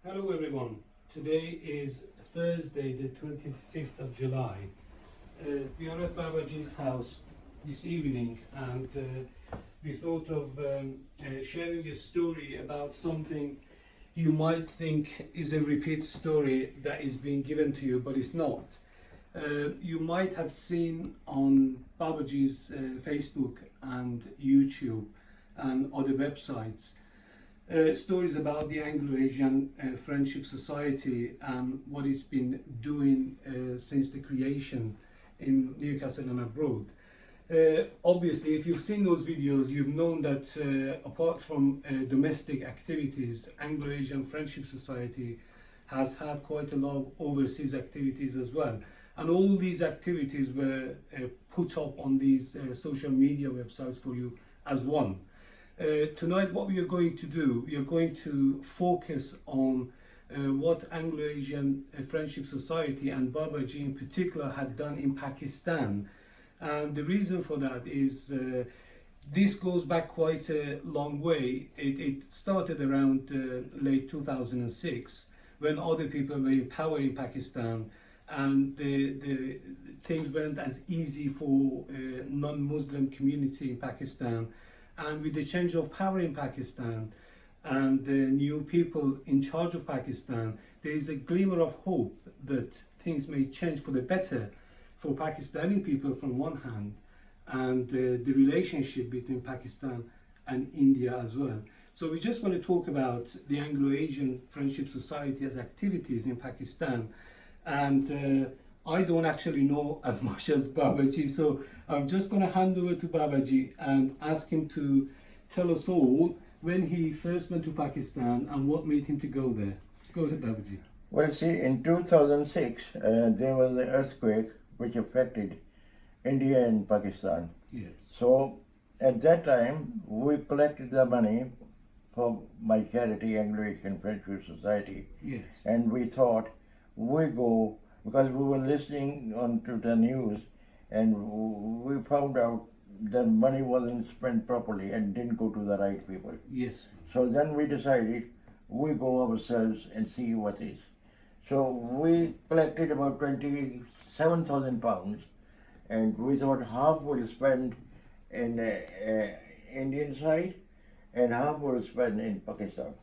Hello everyone. Today is Thursday, the 25th of July. We are at Babaji's house this evening, and we thought of sharing a story about something you might think is a repeat story that is being given to you, but it's not. You might have seen on Babaji's Facebook and YouTube and other websites stories about the Anglo-Asian Friendship Society and what it's been doing since the creation in Newcastle and abroad. Obviously, if you've seen those videos, you've known that apart from domestic activities, Anglo-Asian Friendship Society has had quite a lot of overseas activities as well. And all these activities were put up on these social media websites for you as one. Tonight what we are going to do, we are going to focus on what Anglo-Asian Friendship Society and Babaji in particular had done in Pakistan. And the reason for that is this goes back quite a long way. It started around late 2006 when other people were in power in Pakistan, and the things weren't as easy for non-Muslim community in Pakistan. And with the change of power in Pakistan and the new people in charge of Pakistan, there is a glimmer of hope that things may change for the better for Pakistani people from one hand, and the relationship between Pakistan and India as well. So we just want to talk about the Anglo-Asian Friendship Society as activities in Pakistan. And I don't actually know as much as Babaji, so I'm just going to hand over to Babaji and ask him to tell us all when he first went to Pakistan and what made him to go there. Go ahead, Babaji. Well, see, in 2006, there was an earthquake which affected India and Pakistan. Yes. So, at that time, we collected the money for my charity, Anglo-Asian Friendship Society. Yes. And we thought, we go, because we were listening on to the news, and we found out that money wasn't spent properly and didn't go to the right people. Yes. So then we decided we go ourselves and see what is. So we collected about 27,000 pounds, and we thought half we'll spend in Indian side and half we'll spend in Pakistan,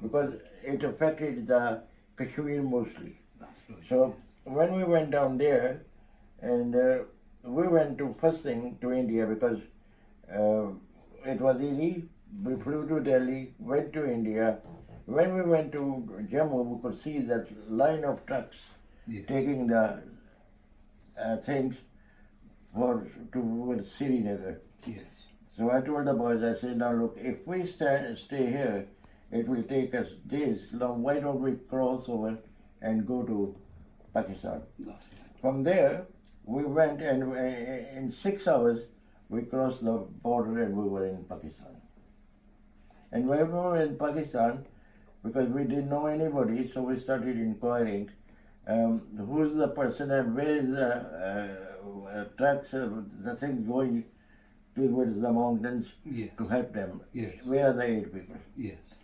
because it affected the Kashmir mostly. That's right. So when we went down there, and we went to first thing to India, because it was easy. We flew to Delhi, went to India. When we went to Jammu, we could see that line of trucks taking the things towards Srinagar. Yes. So I told the boys, I said, now look, if we stay here, it will take us days long. Why don't we cross over and go to Pakistan? From there, we went, and in 6 hours, we crossed the border and we were in Pakistan. And when we were in Pakistan, because we didn't know anybody, so we started inquiring, who's the person and where is the trucks, the thing going towards the mountains to help them. Yes. Where are the aid people? Yes.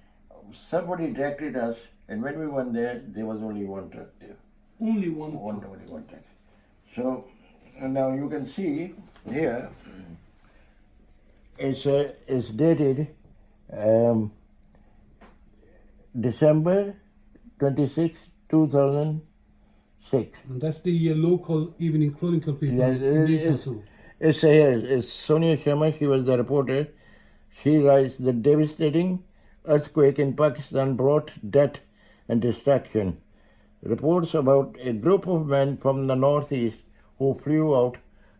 Somebody directed us, and when we went there was only one truck there. Only one. Only one truck. So now you can see here, it's dated December 26, 2006. And that's the local Evening Chronicle people. It's here. It's Sonia Sharma. She was the reporter. She writes, the devastating earthquake in Pakistan brought death and destruction. Reports about a group of men from the northeast who flew out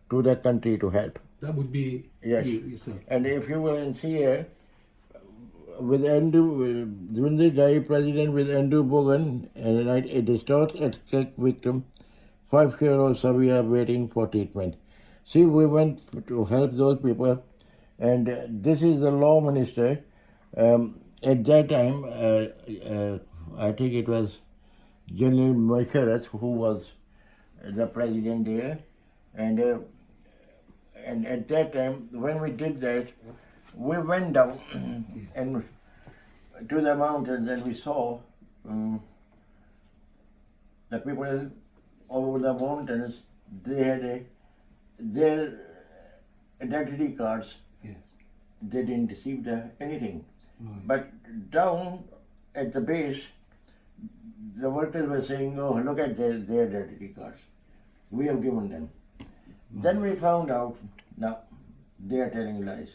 to the country to help. That would be yes. you yourself. And if you will see here, with Andrew, Ghai president with Andrew Bogan, and a distraught earthquake victim, 5-year-old Savia waiting for treatment. See, we went to help those people, and this is the law minister. At that time, I think it was General Musharraf who was the president there, and at that time, when we did that, we went down and to the mountains, and we saw the people over the mountains, they had their identity cards. Yes. They didn't receive anything. Right. But down at the base, the workers were saying, "Oh, look at their identity cards. We have given them." Then we found out, now they are telling lies.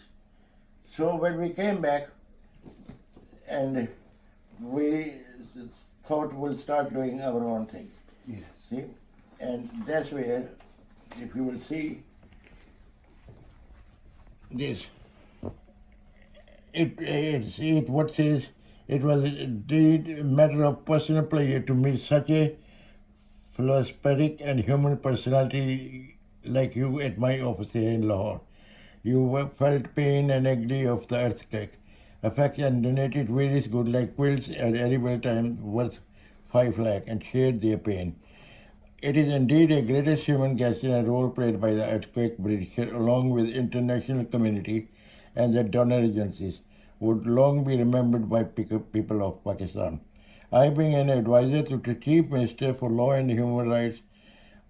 So when we came back, and we thought we'll start doing our own thing. Yes. See, and that's where, if you will see this, it what says, it was indeed a matter of personal pleasure to meet such a philosophic and human personality like you at my office here in Lahore. You felt pain and agony of the earthquake, affected and donated various goods like quilts at edible time worth 5 lakh and shared their pain. It is indeed a greatest human gesture and role played by the earthquake bridge along with international community and the donor agencies would long be remembered by people of Pakistan. I, being an advisor to the Chief Minister for Law and Human Rights,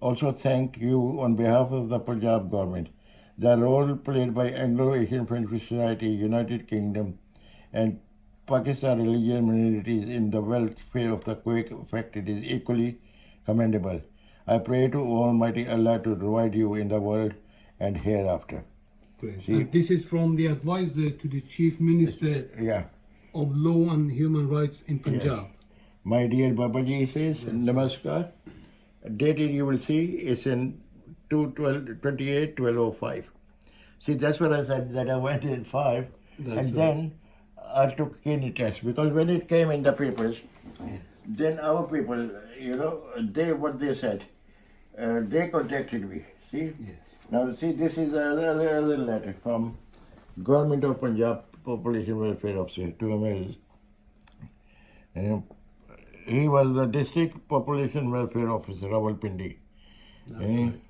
also thank you on behalf of the Punjab government. The role played by Anglo-Asian Friendship Society, United Kingdom, and Pakistan religious minorities in the welfare of the quake affected is equally commendable. I pray to Almighty Allah to provide you in the world and hereafter. Great. See? And this is from the advisor to the Chief Minister Yeah. of Law and Human Rights in Punjab. My dear Babaji says, Namaskar. Dated you will see, it's in 2/28/1205. See, that's what I said, that I went in 5, That's and right. then I took kidney test, because when it came in the papers, Yes. then our people, what they said, they contacted me. See? Yes. Now, see, this is another letter from Government of Punjab Population Welfare Officer to America. He was the District Population Welfare Officer, Rawalpindi. That's right.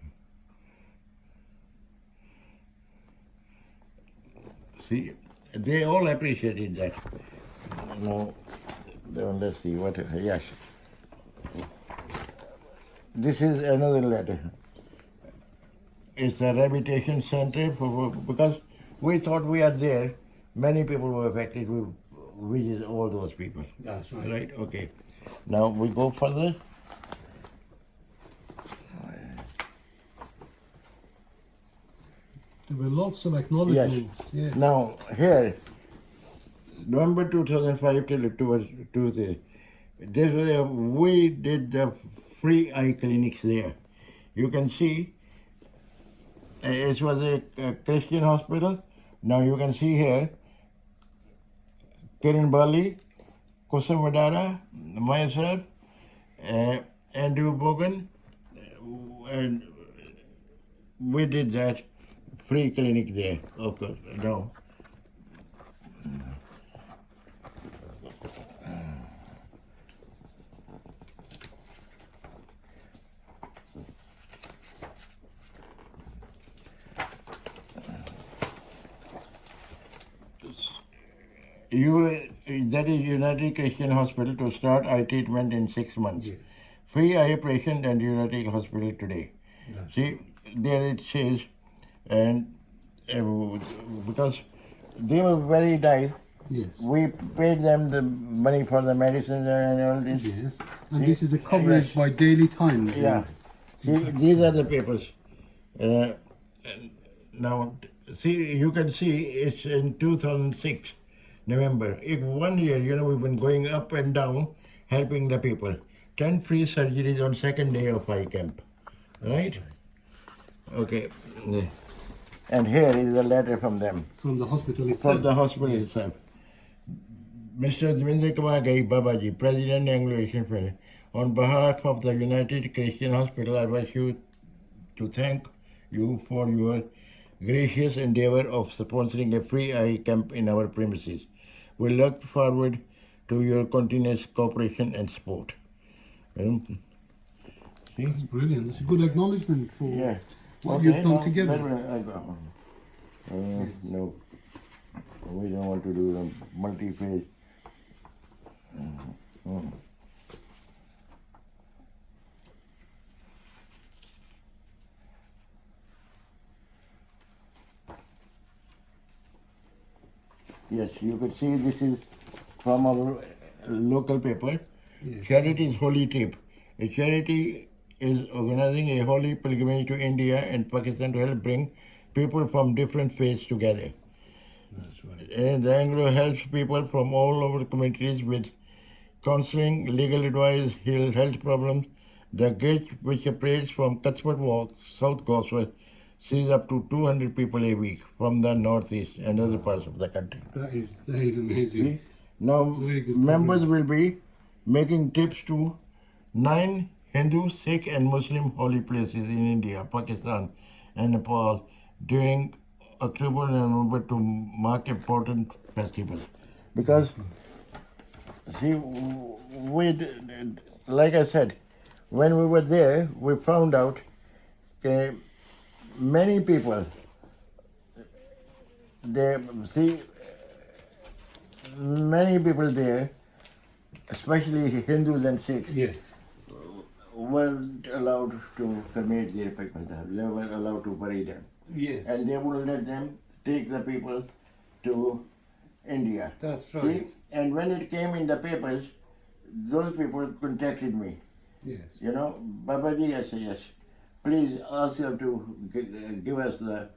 See, they all appreciated that. Now, let's see what. Yes. This is another letter. It's a rehabilitation center because we thought we are there. Many people were affected. We visit all those people. That's right. Right? Okay. Now we go further. There were lots of acknowledgements. Yes. Now here, November 2005 till Tuesday, we did the free eye clinics there. You can see it was a Christian hospital. Now you can see here, Kiran Bali, Kusum Madara, myself, Andrew Bogan, and we did that free clinic there, of course. No. That is United Christian Hospital to start eye treatment in 6 months. Yes. Free eye operation and United Hospital today. That's See, there it says, and because they were very nice, Yes. we paid them the money for the medicines and all this. Yes. And See? this is a coverage Yes. by Daily Times. Yeah. See, these are the papers. And now, see, you can see it's in 2006, November. If 1 year, we've been going up and down, helping the people. 10 free surgeries on second day of eye camp. Right? Okay. And here is a letter from them. From the hospital itself. From the hospital itself. Mr. Dvinder Kumar Ghai Babaji, President Anglo-Asian Friend, on behalf of the United Christian Hospital, I wish you to thank you for your gracious endeavor of sponsoring a free eye camp in our premises. We look forward to your continuous cooperation and support. See? That's brilliant. It's a good acknowledgement for Yeah. what you've done now, together. No, we don't want to do the multi-phase. Yes, you could see this is from our local paper. Yes. Charity's Holy Trip. A charity is organizing a holy pilgrimage to India and Pakistan to help bring people from different faiths together. That's right. And the Anglo helps people from all over the communities with counseling, legal advice, health problems. The gate, which operates from Cuthbert Walk, South Gosford, sees up to 200 people a week from the northeast and other parts of the country. That is amazing. See? Now, Very good members coverage. will be making trips to 9 Hindu, Sikh, and Muslim holy places in India, Pakistan, and Nepal during October and November to mark important festivals. Because, see, like I said, when we were there, we found out that many people, many people there, especially Hindus and Sikhs, Yes. weren't allowed to cremate their people. They were allowed to bury them. Yes. And they wouldn't let them take the people to India. That's See? right. And when it came in the papers, those people contacted me. Yes. You know, Babaji, I say yes. Please ask them to give us the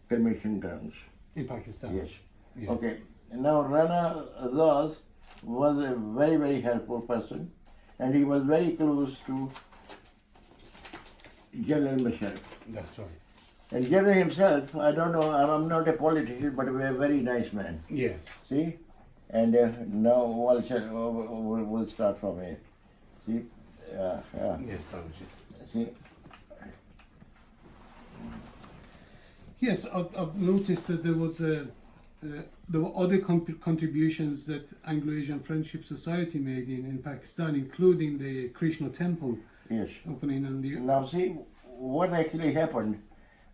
cremation grounds. In Pakistan. Yes. Yeah. Okay. Now Rana Azaz was a very, very helpful person, and he was very close to General Musharraf. That's right. And General himself, I don't know, I'm not a politician, but a very nice man. Yes. See? And now we'll start from here. See? Yes, Babaji. See? Yes, I've noticed that there were other contributions that Anglo-Asian Friendship Society made in Pakistan, including the Krishna Temple Yes. opening on the. Now see, what actually happened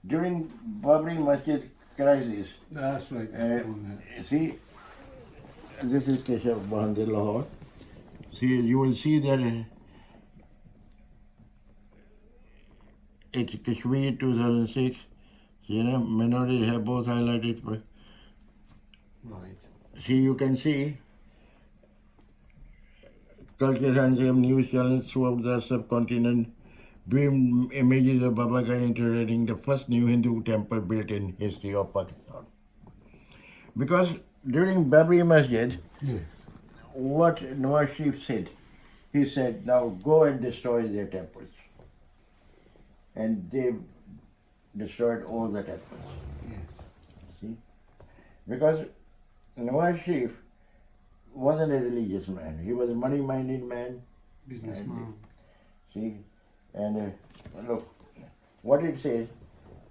during Babri Masjid crisis. That's right. See, this is Keshav Bahadur Lahore. See, you will see that it's Kashmir 2006. You know, minorities have both highlighted. Right. See, you can see culture and news channels throughout the subcontinent beamed images of Baba Ghai integrating the first new Hindu temple built in history of Pakistan. Because during Babri Masjid, Yes. what Nawaz Sharif said, he said, now go and destroy their temples. And they destroyed all the temples. Yes. See? Because Nawaz Sharif wasn't a religious man. He was a money-minded man. Businessman. See? And look, what it says,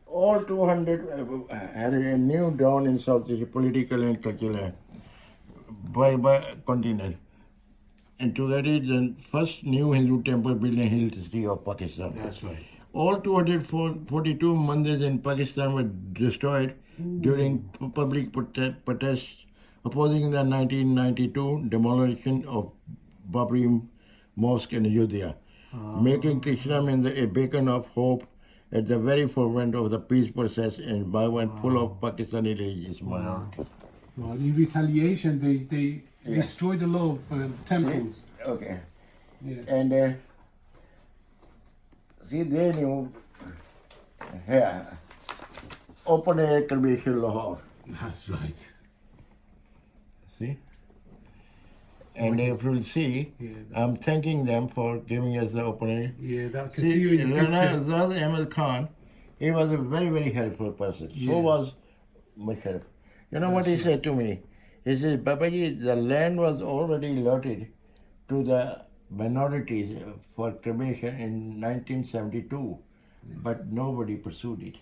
all 200 had a new dawn in South Asia, political and cultural, by continent. And to that is the first new Hindu temple built in history of Pakistan. That's right. All 242 mandirs in Pakistan were destroyed during public protests opposing the 1992 demolition of Babri Mosque in Ayodhya, making Krishna Mandir a beacon of hope at the very forefront of the peace process and vibrant full of Pakistani religious minority. Well, in retaliation, they destroyed a lot of temples. Okay. Yeah. And see, they knew here, open air cremation Lahore. That's right. See? And if you'll see, I'm thanking them for giving us the open air. Yeah, that can see you in the Rana picture. Azad Ahmed Khan, he was a very, very helpful person. Yeah. So was Musharraf. You know what he said to me? He says, Babaji, the land was already allotted to the minorities for cremation in 1972, but nobody pursued it.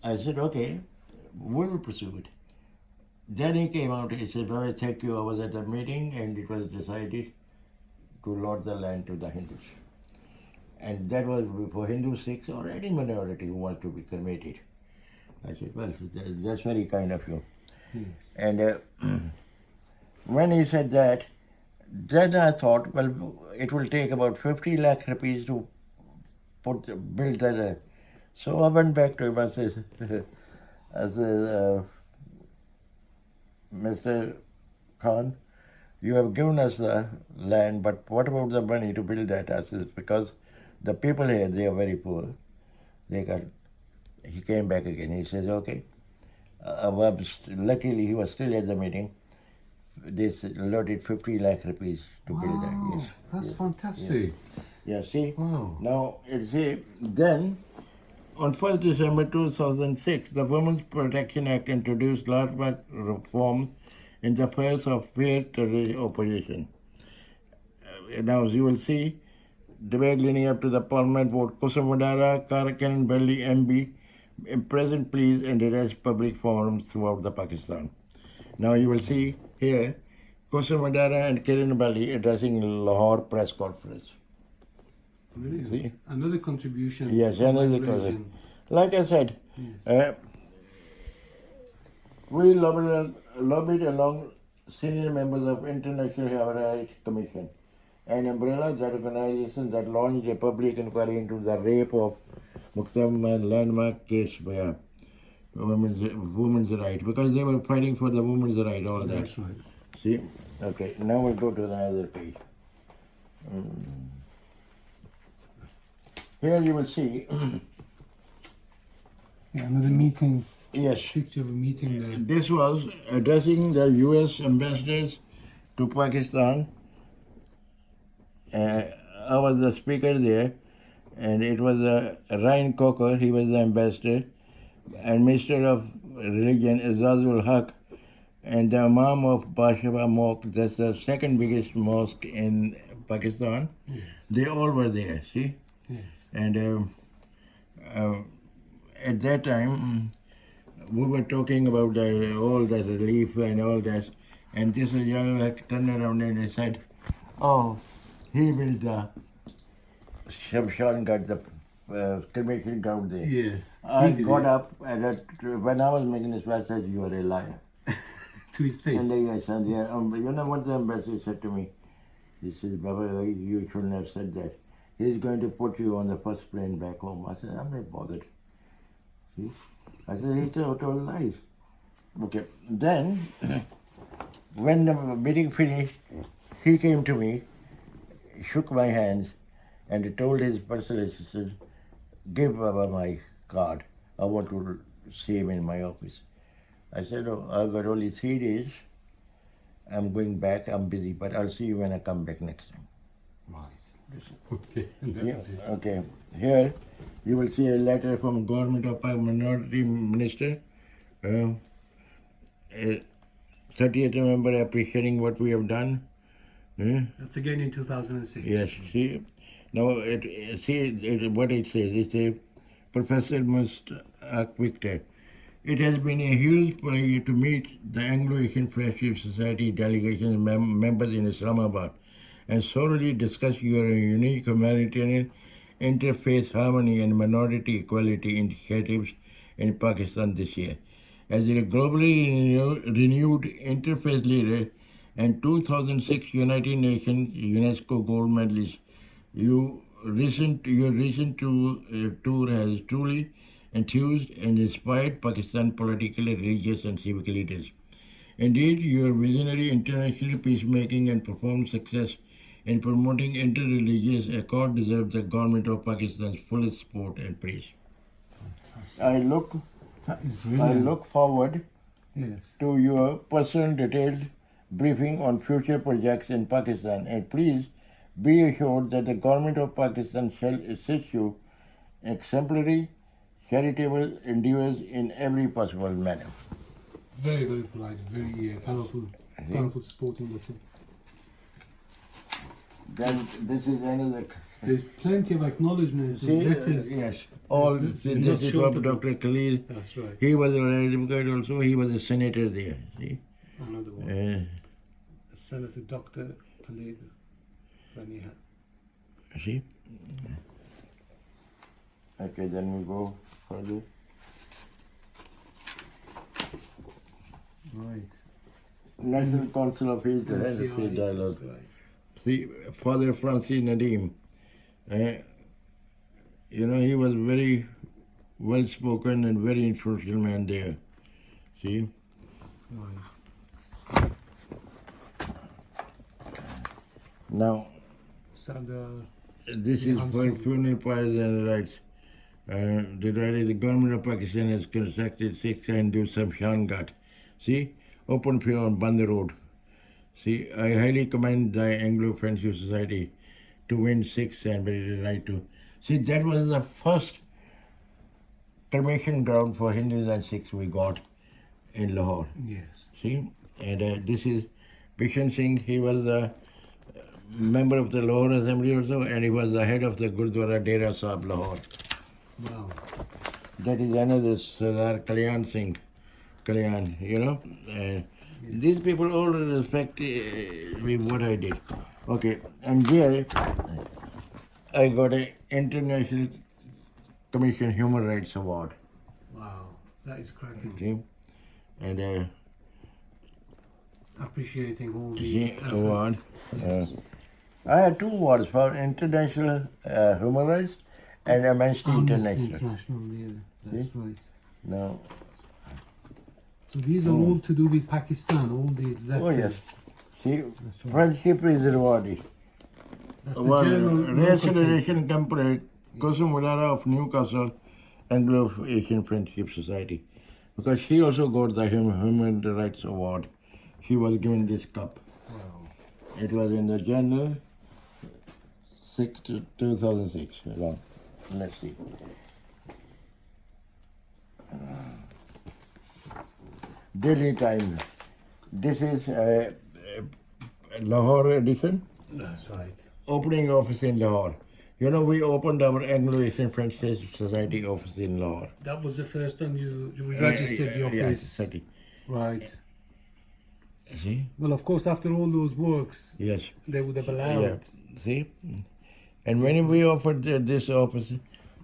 I said, okay, we will pursue it. Then he came out, he said, Baba, thank you, I was at a meeting and it was decided to allot the land to the Hindus. And that was for Hindu, Sikhs or any minority who wants to be cremated. I said, well, that's very kind of you. Yes. And when he said that, then I thought, well, it will take about 50 lakh rupees to build that. So I went back to him and said, Mr. Khan, you have given us the land, but what about the money to build that houses? Because the people here, they are very poor. They got. He came back again. He says, okay. Luckily, he was still at the meeting. They allotted 50 lakh rupees to build that. Wow, Yes. that's fantastic. Yeah, see? Wow. Now, it's then, on 1st December 2006, the Women's Protection Act introduced large reforms in the face of fierce terrorist opposition. Now, as you will see, debate leading up to the parliament vote, Kusumudara, Karakan, Belli, MB, present pleas and arrest public forums throughout the Pakistan. Now you will see here, Kusumudara and Kiran Belli addressing Lahore press conference. Brilliant. See? Another contribution. Yes, from another Anglo-Asian. Like I said, we lobbied along senior members of International Human Rights Commission, an umbrella that organization that launched a public inquiry into the rape of Muqtamma landmark case by women's right, because they were fighting for the women's right, all that. That's right. See? Okay, now we'll go to another page. Here you will see, Yeah, another meeting. yes, Picture of a meeting there. this was addressing the US ambassadors to Pakistan. I was the speaker there, and it was Ryan Coker, he was the ambassador, and Minister of Religion Azazul Haq, and the Imam of Bashaba Mosque, that's the second biggest mosque in Pakistan. Yes. They all were there, see? Yes. And at that time, we were talking about all that relief and all that, and this young turned around and he said, oh, he built the Shamshan got the cremation ground there. Yes. I He did got it. up and when I was making this speech, I said, you are a liar. To his face. And then I said, yeah, you know what the ambassador said to me? He says, Baba, you shouldn't have said that. He's going to put you on the first plane back home. I said, I'm not bothered. See? I said, he told lies. Okay. Then, when the meeting finished, he came to me, shook my hands, and he told his personal assistant, give Baba my card. I want to see him in my office. I said, oh, I've got only 3 days. I'm going back. I'm busy, but I'll see you when I come back next time. Right. Okay. And that Yeah, was it. okay. Here you will see a letter from Government of Minority Minister. 30th November appreciating what we have done. That's again in 2006. Yes, see. Now, what it says. It says, Professor Mustaq Victor. It has been a huge pleasure to meet the Anglo-Asian Friendship Society delegation members in Islamabad and thoroughly discuss your unique humanitarian interfaith harmony and minority equality initiatives in Pakistan this year. As a globally renewed interfaith leader and 2006 United Nations UNESCO Gold Medalist, your recent tour has truly enthused and inspired Pakistan political, religious and civic leaders. Indeed, your visionary international peacemaking and profound success in promoting inter-religious accord deserves the government of Pakistan's fullest support and praise. Fantastic. I That is brilliant. look forward Yes. to your personal detailed briefing on future projects in Pakistan, and please be assured that the government of Pakistan shall assist you exemplary charitable endeavors in every possible manner. Very, very polite. Very powerful supporting letter. Then this is another. There's plenty of acknowledgements and letters. Yes. All You're see, not this is short from of Dr. Khalil. That's right. He was an advocate also. He was a senator there. See. Another one. Uh, Senator Dr. Khalid Raniha. see. Okay, then we go further. Right. National Council of Youth and NCI, Peace Dialogue. that's right. See, Father Francis Nadim, he was very well spoken and very influential man there. See, Right. Now, Sardar. this is for Handsome. funeral pyres and rights. The government of Pakistan has constructed 6 Hindu Shamshan Ghat. See, open field on Band Road. See, I highly commend the Anglo-Friendship Society to win 6 and very right to. See, that was the first cremation ground for Hindus and Sikhs we got in Lahore. Yes. See, and this is Bishan Singh. He was the member of the Lahore Assembly also, and he was the head of the Gurdwara Dera Sahib Lahore. Wow. That is another Sardar Kalyan Singh. Kalyan, you know. And these people all respect what I did. Okay, and there I got an International Commission Human Rights Award. Wow. That is cracking. See? And Appreciating all the see, efforts. award. Yes. I had 2 awards for International Human Rights and Amnesty International. International, yeah, that's right. No. So these are all to do with Pakistan, all these letters. Oh yes. See, That's right. friendship is rewarded. That's the Well, general local thing. Reconciliation Temple, Kusum Mudara of Newcastle, Anglo-Asian Friendship Society. Because she also got the Human Rights Award. She was given this cup. Wow. It was in the January 6 to 2006. Let's see. Daily Times. This is Lahore edition. That's right. Opening office in Lahore. You know, we opened our Anglo-Asian Friendship Society office in Lahore. That was the first time you registered the office. Yes, 30. Right. See? Well, of course, after all those works, Yes. they would have allowed. Yeah. See? And when we offered this office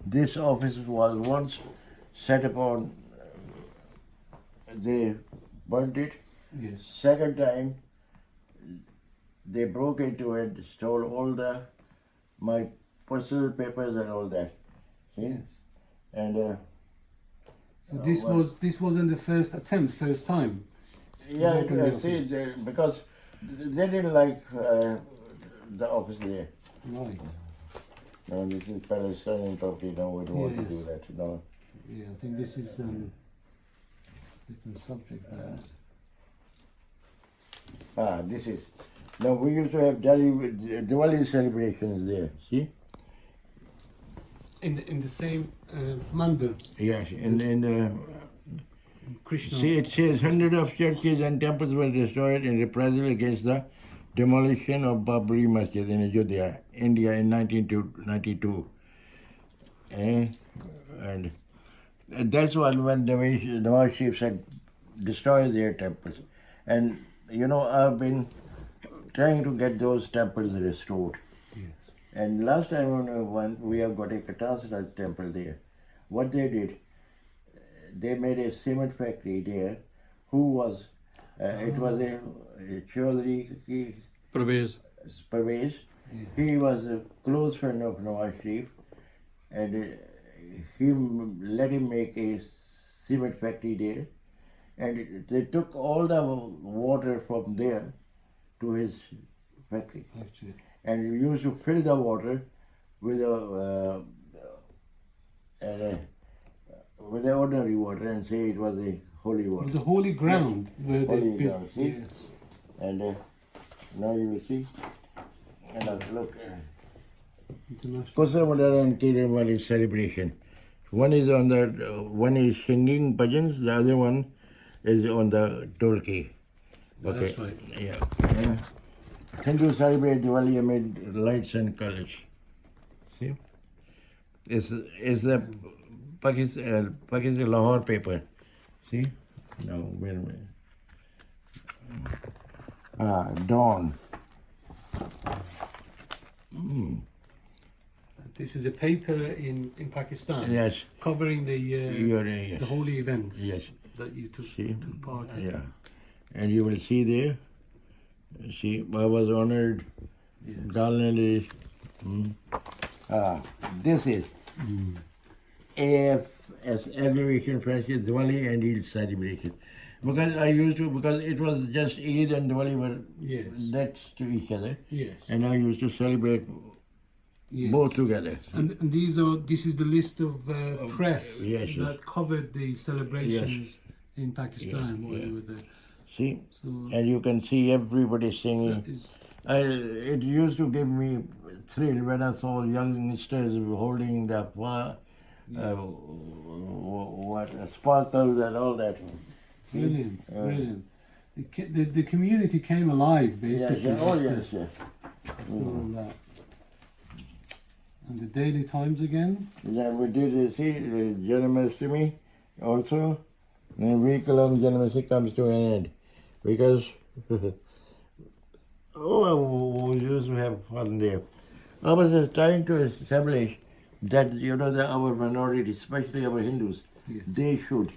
was once set upon, they burnt it. Yes. Second time, they broke into it, stole all my personal papers and all that. See? Yes. And So this wasn't the first attempt, first time. yeah, open the see, office. because they didn't like the office there. Right. No, this is Palestinian property. No, we don't want to do Yes. that. No. Yeah, I think this is different subject there. This is. Now we used to have Diwali celebrations there. See? In the same mandir, Yes. In Krishna. see, it says hundreds of churches and temples were destroyed in reprisal against the demolition of Babri Masjid in Ayodhya, India in 1992. And that's why when the Nawaz Sharif said destroy their temples. And you know, I've been trying to get those temples restored. Yes. And last time when we have got a Katasra temple there, what they did, they made a cement factory there. Who was, it was a Chaudhry Pervez. Pervez. Yeah. He was a close friend of Nawaz Sharif, and he let him make a cement factory there. And they took all the water from there to his factory. Actually. And we used to fill the water with with the ordinary water and say it was a holy It water. was a holy ground where they Holy built. ground, see? Yes. And now you will see. And look, International. Kosamudara and Tirumali celebration. One is on the one is singing bhajans, the other one is on the dolki. Okay. That's right. Yeah. Hindu celebrate Diwali amid lights and colors. See? It's the Pakistan Lahore paper. See? No, wait a minute. Dawn. This is a paper in Pakistan Yes. covering Yes. the holy events Yes. that you took See? part in. Yeah. And you will see there. See, I was honored. Yes. Garland is. This is AF as Anglo-Asian Friendship Diwali and Eid celebration. Because I used to, because it was just Eid and Diwali were Yes. next to each other, Yes. and I used to celebrate Yes. both together. And this is the list of press yes, yes. that covered the celebrations in Pakistan while yeah. you were there. See, So and you can see everybody singing. that is It used to give me thrill when I saw youngsters holding the sparkles and all that. brilliant, brilliant. The community came alive Yes, basically. yeah. Oh after- yes, yeah. after all that. And the Daily Times again. Yeah, we did see Janmashtami also. A week-long Janmashtami comes to an end because we used to have fun there. I was trying to establish that our minority, especially our Hindus, Yes. they should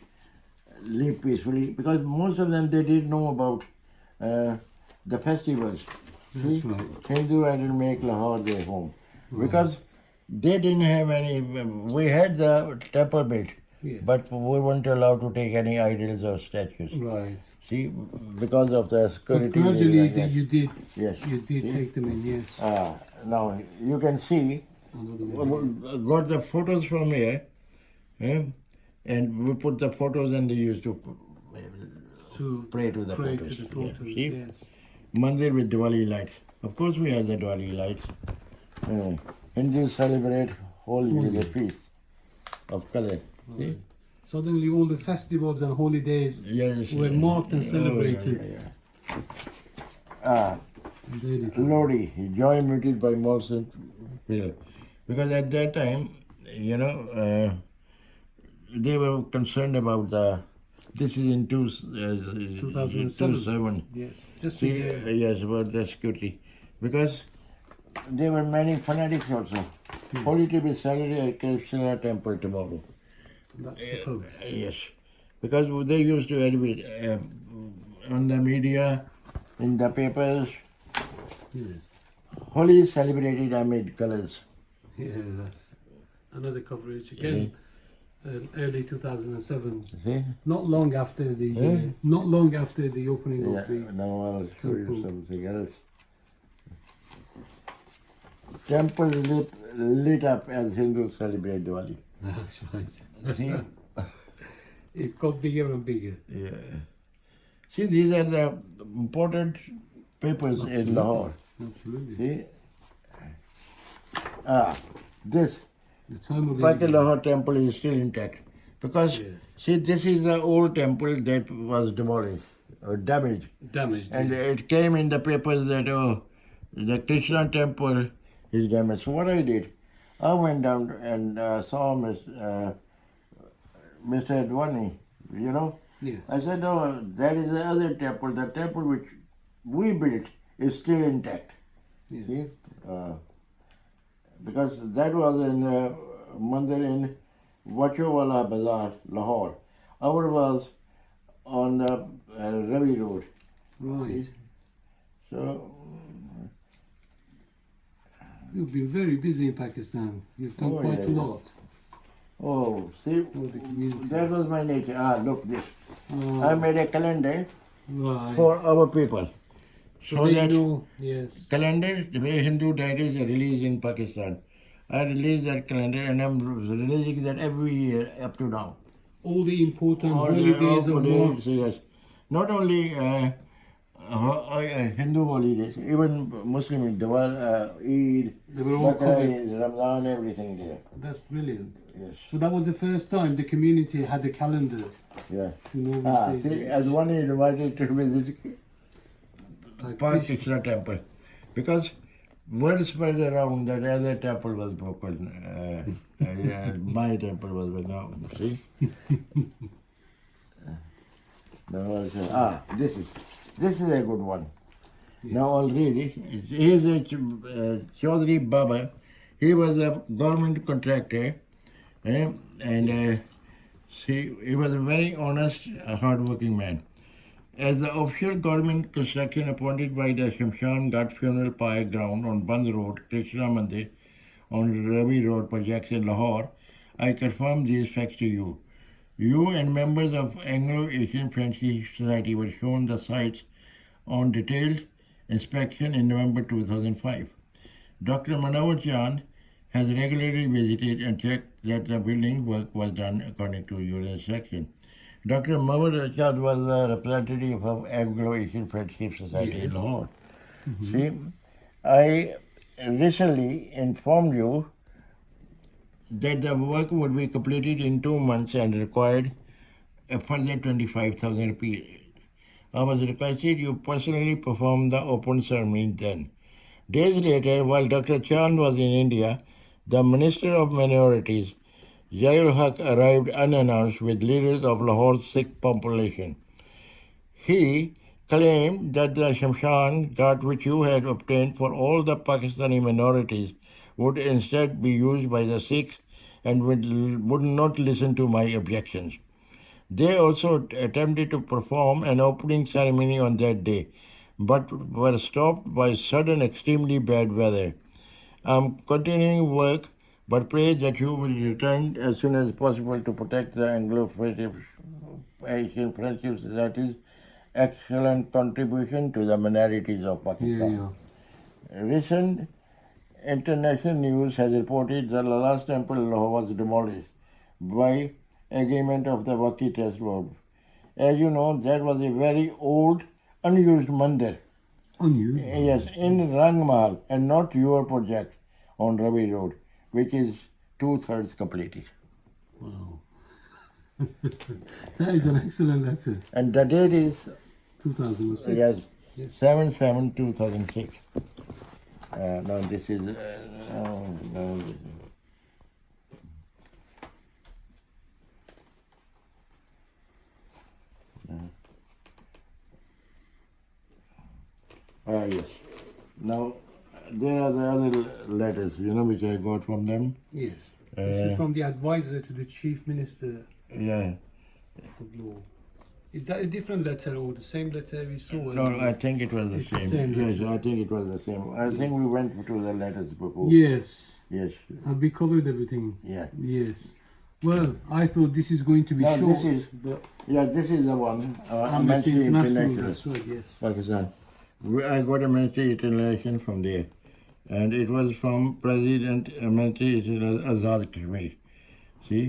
live peacefully because most of them they didn't know about the festivals. That's See, right. Hindu didn't make Lahore their home because they didn't have any. We had the temple built, Yes. but we weren't allowed to take any idols or statues. Right. See, because of the security. But gradually yes. you did Yes. See? take them in, yes. Now you can see. Another one. Got the photos from here, and we put the photos and they used to To pray to the pray photos. to the photos, Yeah. See? yes. Mandir with Diwali lights. Of course, we have the Diwali lights. Hindus celebrate Holi with a feast of color. See? Suddenly all the festivals and holidays Yes. were marked and Oh, celebrated. Ah, in Daily Times. Lodi, joy muted by Molson. Because at that time, they were concerned about this is in 2007. Yes. Just a See, year. yes, about the security. Because there were many fanatics also. Holy to be Saturday at Krishna temple tomorrow. That's the post. Yes. Because they used to admit on the media, in the papers, Yes. Holi is celebrated amid colors. Yeah, that's another coverage again. Early 2007. See? Not long after the opening Yeah, of the now I'll show you temple. something else. Temple lit up as Hindus celebrate Diwali. That's right. See? It's got bigger and bigger. Yeah. See, these are the important papers in Lahore. Absolutely. See? This The time of Fateh evening. Lahore temple is still intact. Because, Yes. see, this is the old temple that was demolished or damaged. Damaged. And it came in the papers that, the Krishna temple is damaged. So what I did, I went down and saw Mr. Advani, Yes. I said, no, that is the other temple. The temple which we built is still intact. Yes. See? Because that was in Mandir in Wachowala Bazaar, Lahore. Our was on the Ravi Road. Right. So, You've been very busy in Pakistan. You've done Oh, quite yeah, a yeah. lot see, for the community. that was my nature. Look this. Oh, I made a calendar right. for our people. so they know. Yes. Calendar, the way Hindu deities are released in Pakistan. I released that calendar and I'm releasing that every year up to now. All the important All the holidays are holidays, marked. yes. Not only Hindu holidays, even Muslim, Eid, They were all covered. Bakr, Ramadan, everything there. That's brilliant. Yes, So that was the first time the community had a calendar yeah. to know which days See, it as one is invited to visit was. Park Krishna temple, because word spread around that other temple was broken. My temple was broken. Now, see? This is a good one. Now I'll read it. He is a Chaudhry Baba. He was a government contractor, and he was a very honest, hard-working man. As the official government construction appointed by the Shamshan Ghat Funeral Pyre Ground on Band Road, Krishna Mandir, on Ravi Road projects in Lahore, I confirm these facts to you. You and members of Anglo-Asian Friendship Society were shown the sites on detailed inspection in November 2005. Dr. Manoj Chand has regularly visited and checked that the building work was done according to your instruction. Dr. Manoj Chand was the representative of Anglo-Asian Friendship Society in Lahore. See, I recently informed you that the work would be completed in 2 months and required a further 25,000 rupees. I was requested you personally perform the open ceremony then. Days later, while Dr. Chand was in India, the Minister of Minorities, Zaiul Haq, arrived unannounced with leaders of Lahore's Sikh population. He claimed that the Shamshan Ghat which you had obtained for all the Pakistani minorities would instead be used by the Sikhs and would not listen to my objections. They also attempted to perform an opening ceremony on that day, but were stopped by sudden extremely bad weather. I'm continuing work, but pray that you will return as soon as possible to protect the Anglo-Asian Friendship Society's excellent contribution to the minorities of Pakistan. Recent international news has reported that the last temple in Lahore was demolished by agreement of the Waqf Trust Board. As you know, that was a very old, unused mandir. Unused? Yes, in Rangmal, and not your project on Ravi Road, which is 2/3 completed. Wow. That is an excellent letter. And the date is 2006. yes, 7/7/2006. Now this is yes. Now there are the other letters, which I got from them. Yes. This is from the advisor to the Chief Minister Yeah. of Law. Is that a different letter or the same letter we saw? No, I think it was the It's the same. same Yes, letter. I think it was the same. I think we went through the letters before. Yes. Yes. Have we covered everything? Yeah. Yes. Well, I thought this is going to be Now short. this is but this is the one. Amnesty International. That's right. Yes. Pakistan. I got a Amnesty International from there, and it was from President Amnesty International Azad Kashmir. See,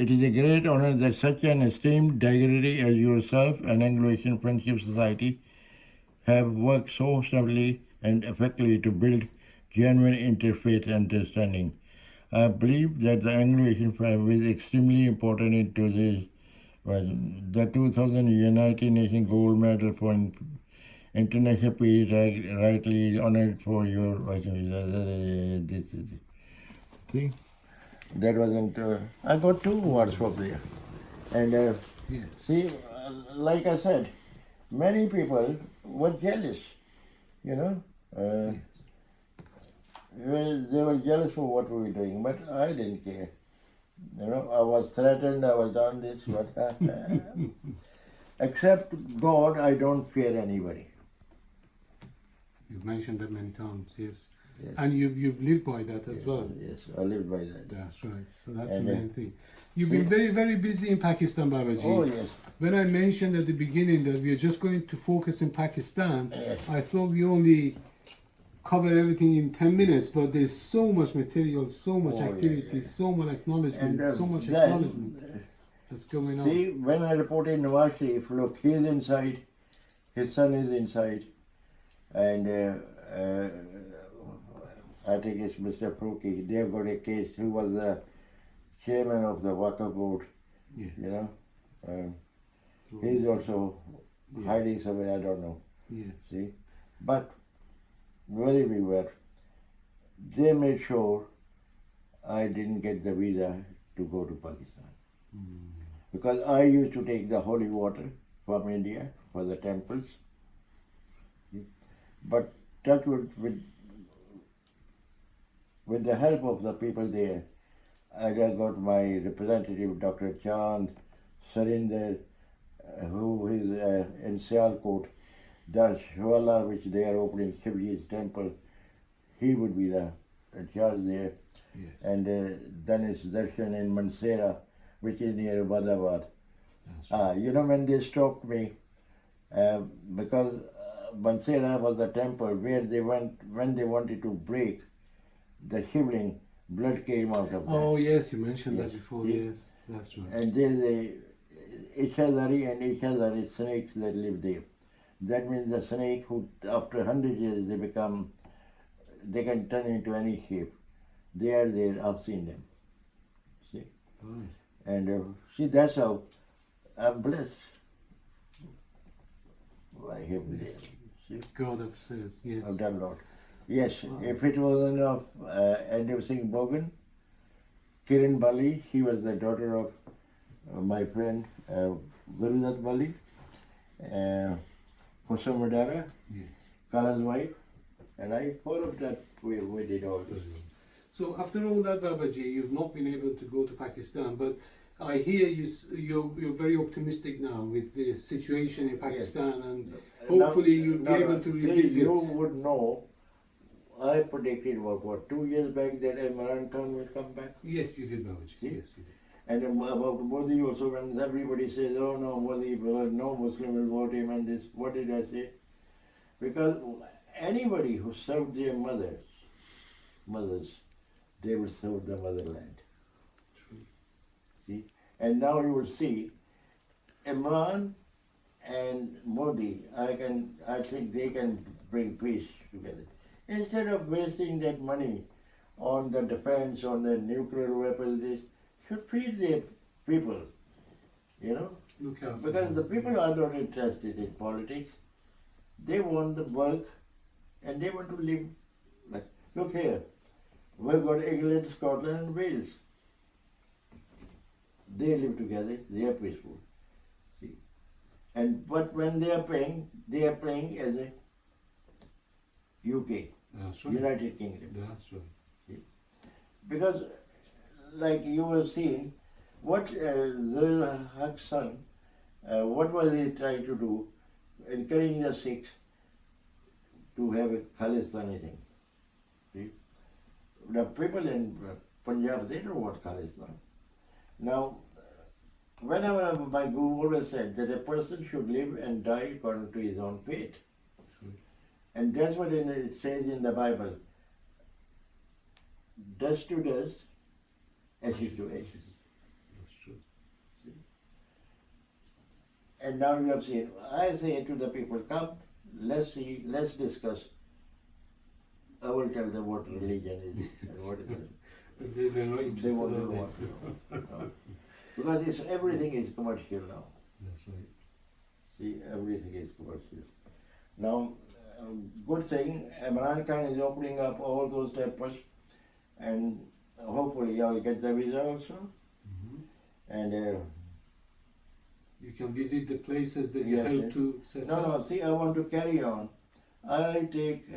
it is a great honor that such an esteemed dignitary as yourself and Anglo-Asian Friendship Society have worked so steadily and effectively to build genuine interfaith understanding. I believe that the Anglo-Asian Friendship is extremely important in today's the 2000 United Nations Gold Medal for International Peace, rightly honored for your this thing. That wasn't. I got 2 awards from there, and Yes. see, like I said, many people were jealous. They were jealous for what we were doing, but I didn't care. I was threatened. I was done this, but except God, I don't fear anybody. You've mentioned that many times. Yes. Yes. And you've lived by that as well. Yes, I lived by that. That's right. So that's And, the main thing. You've been very, very busy in Pakistan, Babaji. Oh yes. When I mentioned at the beginning that we are just going to focus in Pakistan, Yes. I thought we only cover everything in 10 minutes, but there's so much material, so much activity, so much acknowledgement, And so much then, acknowledgement that's going on. see, when I reported Nawaz Sharif, look, he's inside, his son is inside, and I think it's Mr. Pruki. They've got a case. Who was the chairman of the Waqf board? Yes. He's also hiding somewhere. I don't know. Yes. See, but very beware. They made sure I didn't get the visa to go to Pakistan because I used to take the holy water from India for the temples. But touch with the help of the people there, I got my representative, Dr. Chand, Surinder, who is in Sialkot, the Shwala which they are opening, Shivji's temple, he would be the charge there. Yes. And then it's Darshan in Mansehra, which is near Badabad. That's right. You know, when they stopped me, because Bansera was the temple where they went when they wanted to break the shivling, blood came out of that. Oh yes, you mentioned Yes. that before. See? Yes, that's right. And there's a Ichazari and Ichazari snakes that live there. That means the snake who after 100 years they can turn into any shape. They are there, I've seen them. See? Right. And see, that's how I'm blessed by him there. See? God upstairs. Yes. I've done a lot. Yes, Wow. if it wasn't of Andrew Singh Bogan, Kiran Bali, she was the daughter of my friend Gurudat Bali, Kusum Madara, Yes. Kala's wife, and I, four of that we did all this. Brilliant. So after all that, Babaji, you've not been able to go to Pakistan, but I hear you're very optimistic now with the situation in Pakistan, and hopefully you'll be able to see, revisit. you would know, I predicted what 2 years back that Imran Khan will come back. Yes, you did, Babaji. See? Yes, you did. And about Modi also, when everybody says, oh no, Modi, no Muslim will vote him and this, what did I say? Because anybody who served their mothers, they will serve the motherland. True. See? And now you will see Imran and Modi, I think they can bring peace together. Instead of wasting that money on the defense, on the nuclear weapons, this should feed their people, you know? Look out. Because the people are not interested in politics. They want the work and they want to live like, look here, we've got England, Scotland and Wales. They live together, they are peaceful. See? But when they are playing as a UK, That's right. United Kingdom. That's right. Because like you have seen, what Zul Haq's son, what was he trying to do? Encouraging the Sikhs to have a Khalistani thing. See? The people in Punjab, they know what Khalistan. Now, whenever my guru always said that a person should live and die according to his own fate. True. And that's what it says in the Bible. Dust to dust, ashes to ashes. That's true. And now you have seen, I say to the people, come, let's see, let's discuss. I will tell them what religion is and what it is. But they're not They interested, won't are know they? what to know. No. Because everything is commercial now. That's right. See, everything is commercial. Now, good thing, Imran Khan is opening up all those temples, and hopefully I will get the visa also. Mhm. And You can visit the places that you Yes, helped yes. to set no, up. see, I want to carry on. I take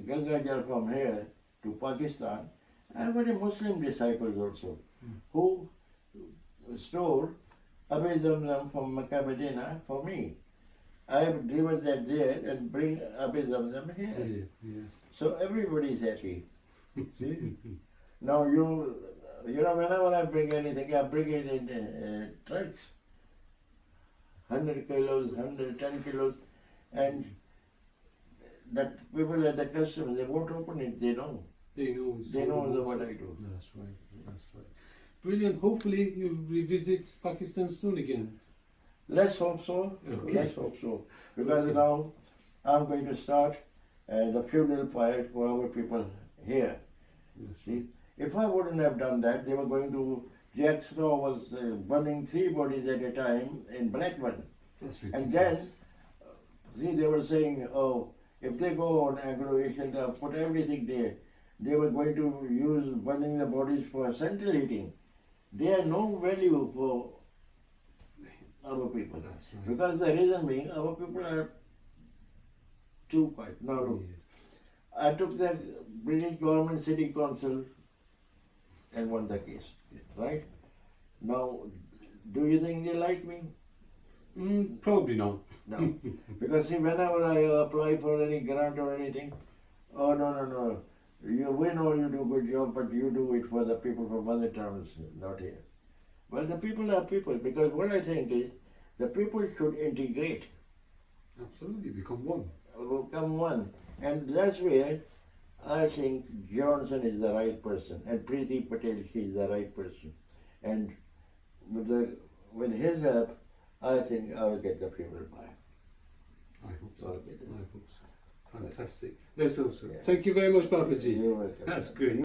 Ganga Jal from here to Pakistan. I've got a Muslim disciples also who store Abe Zamzam from Makkah Medina for me. I have driven that there and bring Abe Zamzam here. Yeah, yes. So everybody is happy. See? Now you know, whenever I bring anything, I bring it in trucks. 100 kilos, 110 kilos, and that people at the customs, they won't open it, they know. They know. They know so- what I do. That's right. That's right. Brilliant. Hopefully you revisit Pakistan soon again. Let's hope so. Okay. Let's hope so. Because Okay. now I'm going to start the funeral pyre for our people here. That's See, if I wouldn't have done that, they were going to. Jack Straw was burning 3 bodies at a time in Blackburn. That's And ridiculous. then, see, they were saying, oh, if they go on Anglo-Asian, put everything there, they were going to use burning the bodies for central heating. They have no value for our people. That's right. Because the reason being, our people are too quiet. Now look, Yeah. I took the British government city council and won the case. Yes. Right? Now, do you think they like me? Probably not. No. Because see, whenever I apply for any grant or anything, oh no. We know you do good job, but you do it for the people from other towns, not here. Well, the people are people, because what I think is the people should integrate, Absolutely, become one. become one. And that's where I think Johnson is the right person and Preeti Patel, she is the right person. And with his help, I think I will get the people by. I hope so. Okay, then. I hope so. Fantastic. Let's hope so. Yeah. Thank you very much, Babaji. You're welcome. That's great.